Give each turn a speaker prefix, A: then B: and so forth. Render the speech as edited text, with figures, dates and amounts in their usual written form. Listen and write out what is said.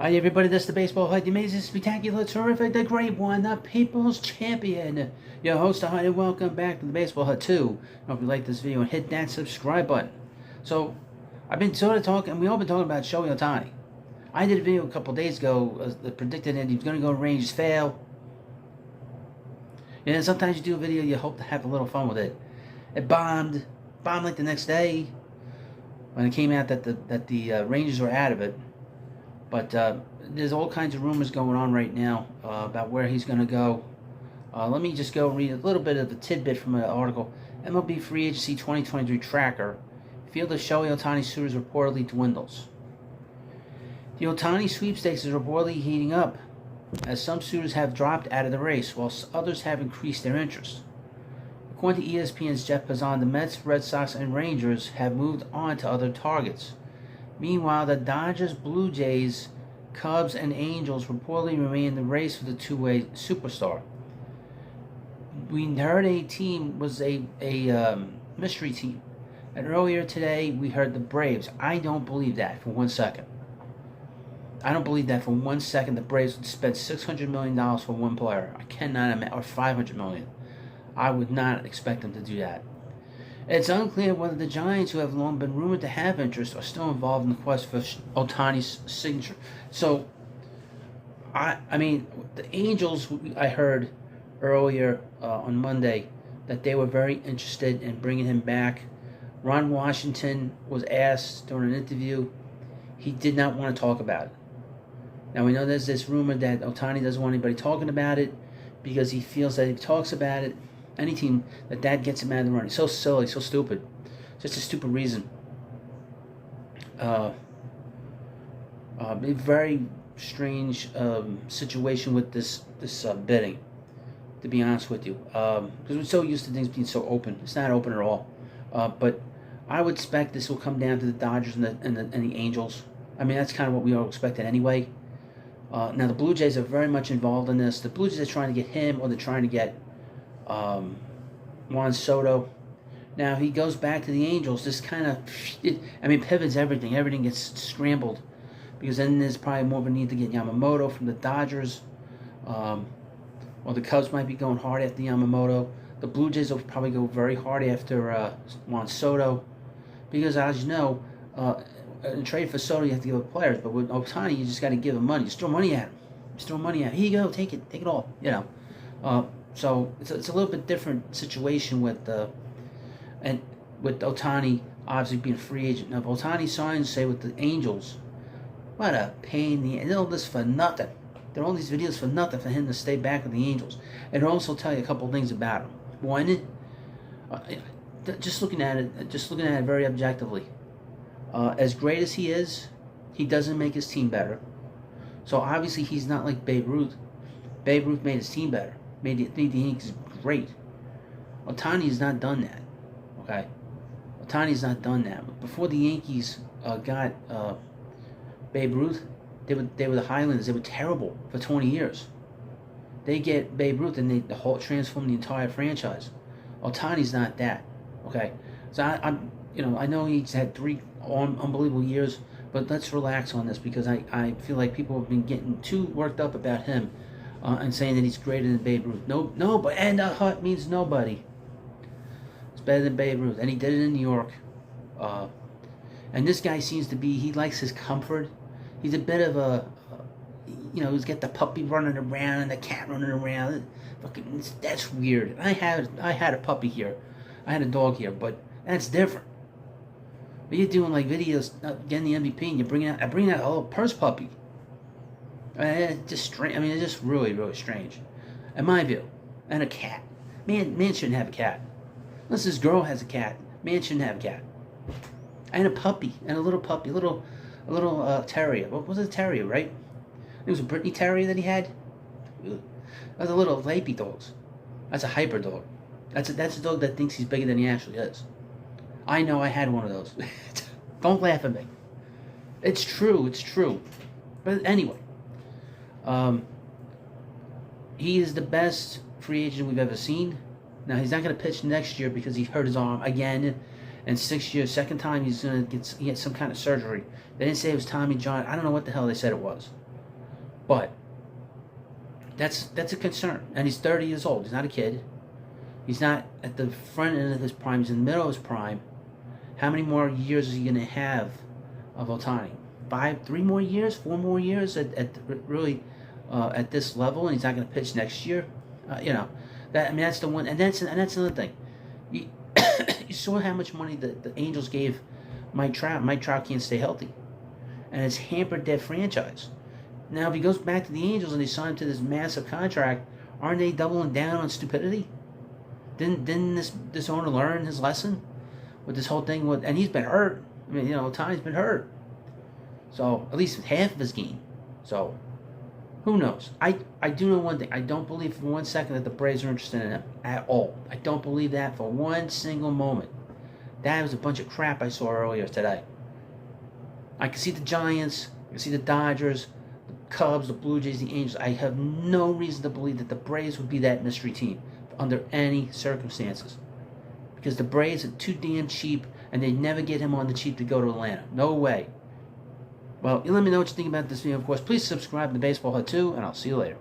A: Hi everybody, this is the Baseball Hut, the amazing, spectacular, terrific, the great one, the People's Champion. Your host, Hut, and welcome back to the Baseball Hut 2. I hope you like this video and hit that subscribe button. So, I've been sort of talking, we all been talking about Shohei Ohtani. I did a video a couple days ago that predicted that he was going to go to Rangers, fail. And then sometimes you do a video, you hope to have a little fun with it. It bombed like the next day when it came out that the Rangers were out of it. But there's all kinds of rumors going on right now about where he's going to go. Let me just go read a little bit of a tidbit from an article. MLB Free Agency 2023 Tracker. Field of Shohei Ohtani suitors reportedly dwindles. The Ohtani sweepstakes is reportedly heating up, as some suitors have dropped out of the race, while others have increased their interest. According to ESPN's Jeff Passan, the Mets, Red Sox, and Rangers have moved on to other targets. Meanwhile, the Dodgers, Blue Jays, Cubs, and Angels reportedly remain in the race for the two-way superstar. We heard a team was a mystery team. And earlier today, we heard the Braves. I don't believe that for 1 second. I don't believe that for 1 second the Braves would spend $600 million for one player. I cannot imagine, or $500 million. I would not expect them to do that. It's unclear whether the Giants, who have long been rumored to have interest, are still involved in the quest for Ohtani's signature. So, I mean, the Angels, I heard earlier on Monday that they were very interested in bringing him back. Ron Washington was asked during an interview. He did not want to talk about it. Now, we know there's this rumor that Ohtani doesn't want anybody talking about it because he feels that if he talks about it, any team, that gets him out of the running. So silly, so stupid. Just a stupid reason. A very strange situation with this bidding, to be honest with you. Because we're so used to things being so open. It's not open at all. But I would expect this will come down to the Dodgers and the Angels. I mean, that's kind of what we all expected anyway. Now, the Blue Jays are very much involved in this. The Blue Jays are trying to get him, or they're trying to get Juan Soto. Now he goes back to the Angels. This kind of, pivots everything. Everything gets scrambled because then there's probably more of a need to get Yamamoto from the Dodgers, or the Cubs might be going hard after Yamamoto. The Blue Jays will probably go very hard after Juan Soto because, as you know, in trade for Soto you have to give up players, but with Ohtani you just got to give him money. Just throw money at him. Just throw money at him. Here you go. Take it all. You know. So it's a little bit different situation with Ohtani obviously being a free agent. Now, if Ohtani signs, say, with the Angels, what a pain in the all this for nothing. There are all these videos for nothing for him to stay back with the Angels. And it'll also tell you a couple of things about him. One, just looking at it very objectively, as great as he is, he doesn't make his team better. So obviously he's not like Babe Ruth. Babe Ruth made his team better. Made the Yankees great. Ohtani has not done that. Okay? Ohtani's not done that. Before the Yankees got Babe Ruth, they were the Highlanders. They were terrible for 20 years. They get Babe Ruth and they transform the entire franchise. Ohtani's not that. Okay? So I know he's had 3 unbelievable years, but let's relax on this because I feel like people have been getting too worked up about him. And saying that he's greater than Babe Ruth. No, but and Hut means nobody. It's better than Babe Ruth, and he did it in New York. And this guy seems to be, he likes his comfort. He's a bit of a, he's got the puppy running around and the cat running around. Fucking, that's weird. I had a puppy here, I had a dog here, but that's different. But you're doing like videos, getting the MVP, and you're bringing out a little purse puppy. It's just strange. It's just really, really strange, in my view. And a cat. Man shouldn't have a cat. Unless this girl has a cat, man shouldn't have a cat. And a puppy, and a little puppy, a little terrier. What was it, a terrier, right? It was a Brittany Terrier that he had. Those are little lapey dogs. That's a hyper dog. That's a dog that thinks he's bigger than he actually is. I know. I had one of those. Don't laugh at me. It's true. But anyway. He is the best free agent we've ever seen. Now, he's not going to pitch next year because he hurt his arm again. And 6 years, second time he had some kind of surgery. They didn't say it was Tommy John. I don't know what the hell they said it was. But that's a concern. And he's 30 years old. He's not a kid. He's not at the front end of his prime. He's in the middle of his prime. How many more years is he going to have of Ohtani? 3 more years? 4 more years at this level, and he's not going to pitch next year? That's the one. And that's another thing. You saw how much money the Angels gave Mike Trout. Mike Trout can't stay healthy, and it's hampered their franchise. Now, if he goes back to the Angels and they sign him to this massive contract, aren't they doubling down on stupidity? Didn't this owner learn his lesson with this whole thing? And he's been hurt. I mean, Ohtani's been hurt. So, at least half of his game. So, who knows? I do know one thing. I don't believe for 1 second that the Braves are interested in him at all. I don't believe that for one single moment. That was a bunch of crap I saw earlier today. I can see the Giants. I can see the Dodgers, the Cubs, the Blue Jays, the Angels. I have no reason to believe that the Braves would be that mystery team under any circumstances. Because the Braves are too damn cheap, and they'd never get him on the cheap to go to Atlanta. No way. Well, you let me know what you think about this video, of course. Please subscribe to Baseball Hut 2, and I'll see you later.